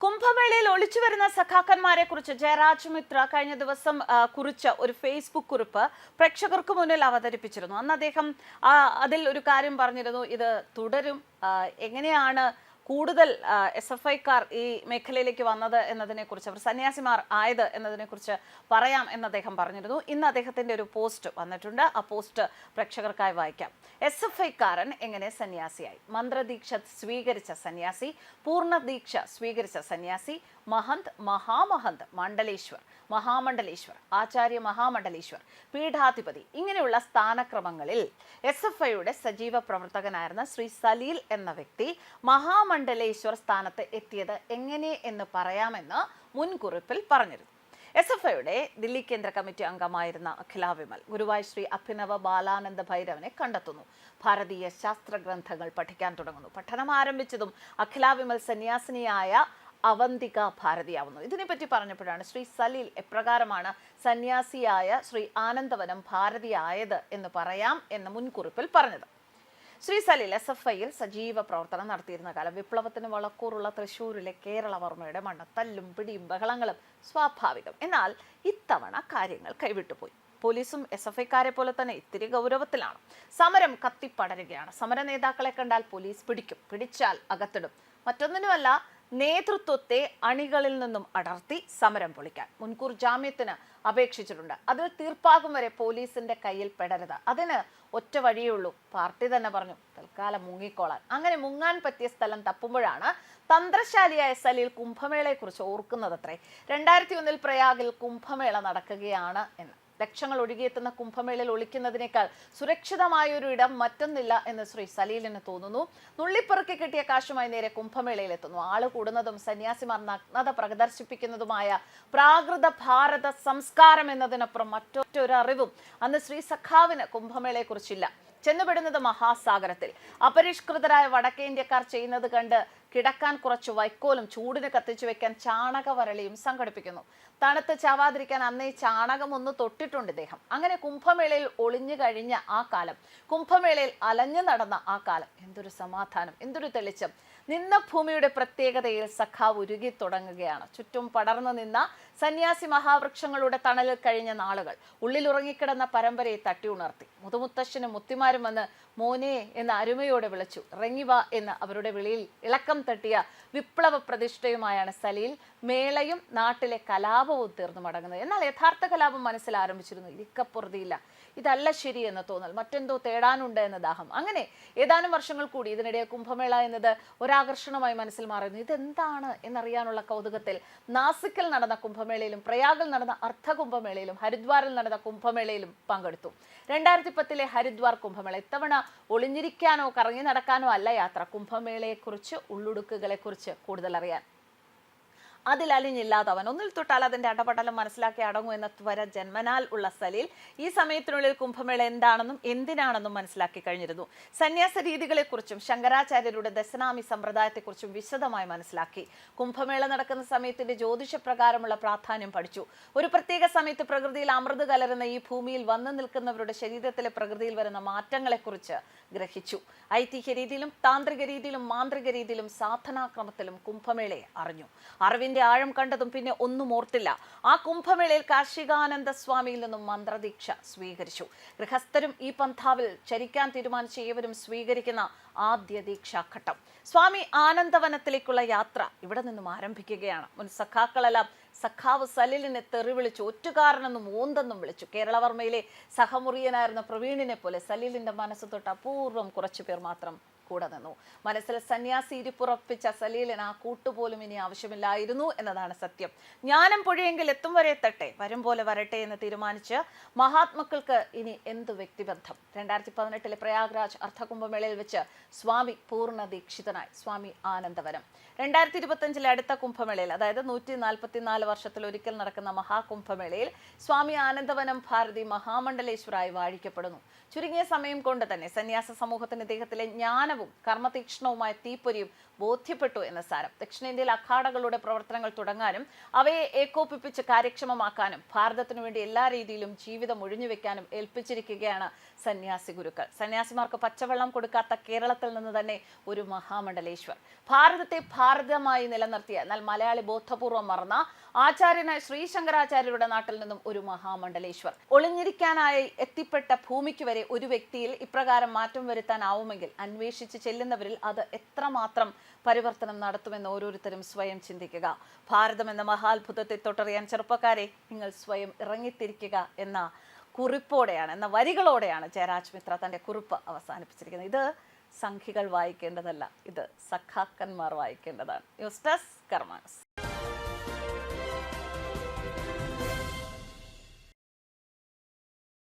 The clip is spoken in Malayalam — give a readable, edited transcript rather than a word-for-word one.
കുംഭമേളയിൽ ഒളിച്ചു വരുന്ന സഖാക്കന്മാരെ കുറിച്ച് ജയരാജ് മിത്ര കഴിഞ്ഞ ദിവസം കുറിച്ച ഒരു ഫേസ്ബുക്ക് കുറിപ്പ് പ്രേക്ഷകർക്ക് മുന്നിൽ അവതരിപ്പിച്ചിരുന്നു. അന്ന് അദ്ദേഹം അതിൽ ഒരു കാര്യം പറഞ്ഞിരുന്നു. ഇത് തുടരും, എങ്ങനെയാണ് കൂടുതൽ SFIക്കാർ ഈ മേഖലയിലേക്ക് വന്നത് എന്നതിനെക്കുറിച്ച്, അവർ സന്യാസിമാർ ആയത് എന്നതിനെക്കുറിച്ച് പറയാം എന്ന് അദ്ദേഹം പറഞ്ഞിരുന്നു. ഇന്ന് അദ്ദേഹത്തിൻ്റെ ഒരു പോസ്റ്റ് വന്നിട്ടുണ്ട്. ആ പോസ്റ്റ് പ്രേക്ഷകർക്കായി വായിക്കാം. SFIക്കാരൻ എങ്ങനെ സന്യാസിയായി? മന്ത്രദീക്ഷ സ്വീകരിച്ച സന്യാസി, പൂർണ്ണദീക്ഷ സ്വീകരിച്ച സന്യാസി, മഹന്ത്, മഹാമഹന്ത്, മണ്ഡലേശ്വർ, മഹാമണ്ഡലേശ്വർ, ആചാര്യ മഹാമണ്ഡലേശ്വർ, പീഠാധിപതി, ഇങ്ങനെയുള്ള സ്ഥാനക്രമങ്ങളിൽ SFIയുടെ സജീവ പ്രവർത്തകനായിരുന്ന ശ്രീ സലീൽ എന്ന വ്യക്തി മഹാമണ്ഡലേശ്വർ സ്ഥാനത്ത് എത്തിയത് എങ്ങനെ എന്ന് പറയാമെന്ന് മുൻകുറിപ്പിൽ പറഞ്ഞിരുന്നു. SFIയുടെ ദില്ലി കേന്ദ്ര കമ്മിറ്റി അംഗമായിരുന്ന അഖില വിമൽ ഗുരുവായൂർ ശ്രീ അഭിനവ ബാലാനന്ദ ഭൈരവനെ കണ്ടെത്തുന്നു. ഭാരതീയ ശാസ്ത്ര ഗ്രന്ഥങ്ങൾ പഠിക്കാൻ തുടങ്ങുന്നു. പഠനം ആരംഭിച്ചതും അഖില വിമൽ സന്യാസിനിയായ അവന്തിക ഭാരതിയാവുന്നു. ഇതിനെപ്പറ്റി പറഞ്ഞപ്പോഴാണ് ശ്രീ സലീൽ എപ്രകാരമാണ് സന്യാസിയായ ശ്രീ ആനന്ദവനം ഭാരതിയായത് എന്ന് പറയാം എന്ന് മുൻകുറിപ്പിൽ പറഞ്ഞത്. ശ്രീ സലീൽ SFIയിൽ സജീവ പ്രവർത്തനം നടത്തിയിരുന്ന കാലം. വിപ്ലവത്തിന് വളക്കൂറുള്ള തൃശ്ശൂരിലെ കേരളവർമ്മയുടെ മണ്ണ് തല്ലും പിടിയും ബഹളങ്ങളും സ്വാഭാവികം. എന്നാൽ ഇത്തവണ കാര്യങ്ങൾ കൈവിട്ടുപോയി. പോലീസും SFIക്കാരെ പോലെ തന്നെ ഇത്തിരി ഗൗരവത്തിലാണ്. സമരം കത്തിപ്പടരുകയാണ്. സമര നേതാക്കളെ കണ്ടാൽ പോലീസ് പിടിക്കും, പിടിച്ചാൽ അകത്തിടും. മറ്റൊന്നിനുമല്ല, നേതൃത്വത്തെ അണികളിൽ നിന്നും അടർത്തി സമരം പൊളിക്കാൻ മുൻകൂർ ജാമ്യത്തിന് അപേക്ഷിച്ചിട്ടുണ്ട്. അതിൽ തീർപ്പാകും വരെ പോലീസിന്റെ കയ്യിൽ പെടരുത്. അതിന് ഒറ്റ വഴിയേ ഉള്ളൂ. പാർട്ടി തന്നെ പറഞ്ഞു തൽക്കാലം മുങ്ങിക്കോളാൻ. അങ്ങനെ മുങ്ങാൻ പറ്റിയ സ്ഥലം തപ്പുമ്പോഴാണ് തന്ത്രശാലിയായ സലീൽ കുംഭമേളയെക്കുറിച്ച് ഓർക്കുന്നതത്രേ. 2001 പ്രയാഗിൽ കുംഭമേള നടക്കുകയാണ് എന്ന്. ലക്ഷങ്ങൾ ഒഴുകിയെത്തുന്ന കുംഭമേളയിൽ ഒളിക്കുന്നതിനേക്കാൾ സുരക്ഷിതമായൊരു ഇടം മറ്റൊന്നില്ല എന്ന് ശ്രീ സലീലിന് തോന്നുന്നു. നുള്ളിപ്പെറുക്കി കിട്ടിയ കാശുമായി നേരെ കുംഭമേളയിൽ എത്തുന്നു. ആള് കൂടുന്നതും സന്യാസിമാർ നഗ്നത പ്രദർശിപ്പിക്കുന്നതുമായ പ്രാകൃത ഭാരത സംസ്കാരം എന്നതിനപ്പുറം മറ്റൊരു അറിവും അന്ന് ശ്രീ സഖാവിന് കുംഭമേളയെക്കുറിച്ചില്ല. ചെന്നുപെടുന്നത് മഹാസാഗരത്തിൽ. അപരിഷ്കൃതരായ വടക്കേ ഇന്ത്യക്കാർ ചെയ്യുന്നത് കണ്ട് കിടക്കാൻ കുറച്ച് വൈക്കോലും ചൂടിന് കത്തിച്ചു വെക്കാൻ ചാണകവരളിയും സംഘടിപ്പിക്കുന്നു. തണുത്ത് ചാവാതിരിക്കാൻ അന്നേ ചാണകം ഒന്ന് തൊട്ടിട്ടുണ്ട് ഇദ്ദേഹം. അങ്ങനെ കുംഭമേളയിൽ ഒളിഞ്ഞു കഴിഞ്ഞ ആ കാലം, കുംഭമേളയിൽ അലഞ്ഞു നടന്ന ആ കാലം, എന്തൊരു സമാധാനം, എന്തൊരു തെളിച്ചം. നിന്ന ഭൂമിയുടെ പ്രത്യേകതയിൽ സഖാവ് ഉരുകി തുടങ്ങുകയാണ്. ചുറ്റും പടർന്നു നിന്ന സന്യാസി മഹാവൃക്ഷങ്ങളുടെ തണലിൽ കഴിഞ്ഞ നാളുകൾ ഉള്ളിൽ ഉറങ്ങിക്കിടന്ന പരമ്പരയെ തട്ടി ഉണർത്തി. മുതുമുത്തശ്ശനും മുത്തിമാരും വന്ന് മോനെ എന്ന അരുമയോടെ വിളിച്ചു. ഇറങ്ങിവ എന്ന് അവരുടെ വിളിയിൽ ഇളക്കം തട്ടിയ വിപ്ലവ പ്രതിഷ്ഠയുമായാണ് സലീൽ മേളയും നാട്ടിലെ കലാപവും തീർന്നു മടങ്ങുന്നത്. എന്നാൽ യഥാർത്ഥ കലാപം മനസ്സിൽ ആരംഭിച്ചിരുന്നു. ഇരിക്കപ്പുറതിയില്ല, ഇതല്ല ശരി എന്ന് തോന്നൽ, മറ്റെന്തോ തേടാനുണ്ട് എന്ന ദാഹം. അങ്ങനെ ഏതാനും വർഷങ്ങൾ കൂടി. ഇതിനിടെ കുംഭമേള എന്നത് ഒരാകർഷണമായി മനസ്സിൽ മാറുന്നു. ഇതെന്താണ് എന്നറിയാനുള്ള കൗതുകത്തിൽ നാസിക്കിൽ നടന്ന കുംഭമേളയിലും പ്രയാഗിൽ നടന്ന അർദ്ധ കുംഭമേളയിലും ഹരിദ്വാറിൽ നടന്ന കുംഭമേളയിലും പങ്കെടുത്തു. 2010 ഹരിദ്വാർ കുംഭമേള. ഇത്തവണ ഒളിഞ്ഞിരിക്കാനോ കറങ്ങി നടക്കാനോ അല്ല യാത്ര. കുംഭമേളയെക്കുറിച്ച്, ഉള്ളുടുക്കുകളെക്കുറിച്ച് കൂടുതൽ അറിയാൻ. അതിലലിഞ്ഞില്ലാത്തവൻ ഒന്നിൽ തൊട്ടാൽ അതിന്റെ അടപടലം മനസ്സിലാക്കി അടങ്ങും എന്ന ത്വര ജന്മനാൽ ഉള്ള സലീൽ ഈ സമയത്തിനുള്ളിൽ കുംഭമേള എന്താണെന്നും എന്തിനാണെന്നും മനസ്സിലാക്കി കഴിഞ്ഞിരുന്നു. സന്യാസ രീതികളെക്കുറിച്ചും ശങ്കരാചാര്യരുടെ ദശനാമി സമ്പ്രദായത്തെക്കുറിച്ചും വിശദമായി മനസ്സിലാക്കി. കുംഭമേള നടക്കുന്ന സമയത്തിന്റെ ജ്യോതിഷപ്രകാരമുള്ള പ്രാധാന്യം പഠിച്ചു. ഒരു പ്രത്യേക സമയത്ത് പ്രകൃതിയിൽ അമൃത് കലരുന്ന ഈ ഭൂമിയിൽ വന്നു നിൽക്കുന്നവരുടെ ശരീരത്തിലെ പ്രകൃതിയിൽ വരുന്ന മാറ്റങ്ങളെക്കുറിച്ച് ഗ്രഹിച്ചു. ഐതിഹ്യ രീതിയിലും താന്ത്രിക രീതിയിലും മാന്ത്രിക രീതിയിലും സാധനാക്രമത്തിലും കുംഭമേളയെ അറിഞ്ഞു. അറിവിന്റെ ആഴം കണ്ടതും പിന്നെ ഒന്നും ഓർത്തില്ല. ആ കുംഭമേളയിൽ കാർഷികാനന്ദ സ്വാമിയിൽ നിന്നും മന്ത്രദീക്ഷ സ്വീകരിച്ചു. ഗൃഹസ്ഥരും ഈ പന്ഥാവിൽ ചരിക്കാൻ തീരുമാനിച്ച ഏവരും സ്വീകരിക്കുന്ന ആദ്യ ദീക്ഷാഘട്ടം. സ്വാമി ആനന്ദവനത്തിലേക്കുള്ള യാത്ര ഇവിടെ നിന്നും ആരംഭിക്കുകയാണ്. മുൻ സഖാക്കളെല്ലാം സഖാവ് സലീലിനെ തെറി വിളിച്ചു, ഒറ്റുകാരനെന്നും ഓന്തെന്നും വിളിച്ചു. കേരളവർമ്മയിലെ സഹമുറിയനായിരുന്ന പ്രവീണിനെ പോലെ സലീലിന്റെ മനസ്സ് തൊട്ട് അപൂർവം കുറച്ചു പേർ മാത്രം കൂടെ നിന്നു. മനസ്സിൽ സന്യാസി ഇരിപ്പുറപ്പിച്ച സലീലിന് ആ കൂട്ടുപോലും ഇനി ആവശ്യമില്ലായിരുന്നു എന്നതാണ് സത്യം. ജ്ഞാനം പൊഴിയെങ്കിൽ എത്തും വരെ എത്തട്ടെ, വരും പോലെ വരട്ടെ എന്ന് തീരുമാനിച്ച് മഹാത്മാക്കൾക്ക് ഇനി എന്തു വ്യക്തിബന്ധം. 2018 പ്രയാഗ്രാജ് അർദ്ധകുംഭമേളയിൽ വെച്ച് സ്വാമി പൂർണ്ണ ദീക്ഷിതനായി സ്വാമി ആനന്ദവനം. 2025 അടുത്ത കുംഭമേളയിൽ, അതായത് 144 വർഷത്തിൽ ഒരിക്കൽ നടക്കുന്ന മഹാകുംഭമേളയിൽ സ്വാമി ആനന്ദവനം ഭാരതി മഹാമണ്ഡലേശ്വരായി വാഴിക്കപ്പെടുന്നു. ചുരുങ്ങിയ സമയം കൊണ്ട് തന്നെ സന്യാസ സമൂഹത്തിന് ഇദ്ദേഹത്തിലെ ജ്ഞാന ജ്ഞാനവും കർമ്മതീക്ഷ്ണവുമായ തീപ്പൊരിയും ബോധ്യപ്പെട്ടു എന്ന് സാരം. ദക്ഷിണേന്ത്യയിൽ അഖാഡകളുടെ പ്രവർത്തനങ്ങൾ തുടങ്ങാനും അവയെ ഏകോപിപ്പിച്ച് കാര്യക്ഷമമാക്കാനും ഭാരതത്തിനു വേണ്ടി എല്ലാ രീതിയിലും ജീവിതം ഒഴിഞ്ഞുവെക്കാനും ഏൽപ്പിച്ചിരിക്കുകയാണ് സന്യാസി ഗുരുക്കൾ. സന്യാസിമാർക്ക് പച്ചവെള്ളം കൊടുക്കാത്ത കേരളത്തിൽ നിന്ന് തന്നെ ഒരു മഹാമണ്ഡലേശ്വർ, ഭാരതത്തെ ഭാരതമായി നിലനിർത്തിയ എന്നാൽ മലയാളി ബോധപൂർവം മറന്ന ആചാര്യനായ ശ്രീശങ്കരാചാര്യരുടെ നാട്ടിൽ നിന്നും ഒരു മഹാമണ്ഡലേശ്വർ. ഒളിഞ്ഞിരിക്കാനായി എത്തിപ്പെട്ട ഭൂമിക്ക് വരെ ഒരു വ്യക്തിയിൽ ഇപ്രകാരം മാറ്റം വരുത്താനാവുമെങ്കിൽ അന്വേഷിച്ച് ചെല്ലുന്നവരിൽ അത് എത്രമാത്രം പരിവർത്തനം നടത്തുമെന്ന് ഓരോരുത്തരും സ്വയം ചിന്തിക്കുക. ഭാരതം എന്ന മഹാത്ഭുതത്തെ തൊട്ടറിയാൻ ചെറുപ്പക്കാരെ നിങ്ങൾ സ്വയം ഇറങ്ങിത്തിരിക്കുക എന്ന കുറിപ്പോടെയാണ്, എന്ന വരികളോടെയാണ് ജയരാജ് മിത്ര തൻ്റെ കുറിപ്പ് അവസാനിപ്പിച്ചിരിക്കുന്നത്. ഇത് സംഘികൾ വായിക്കേണ്ടതല്ല, ഇത് സഖാക്കന്മാർ വായിക്കേണ്ടതാണ്. News desk കർമാനസ്.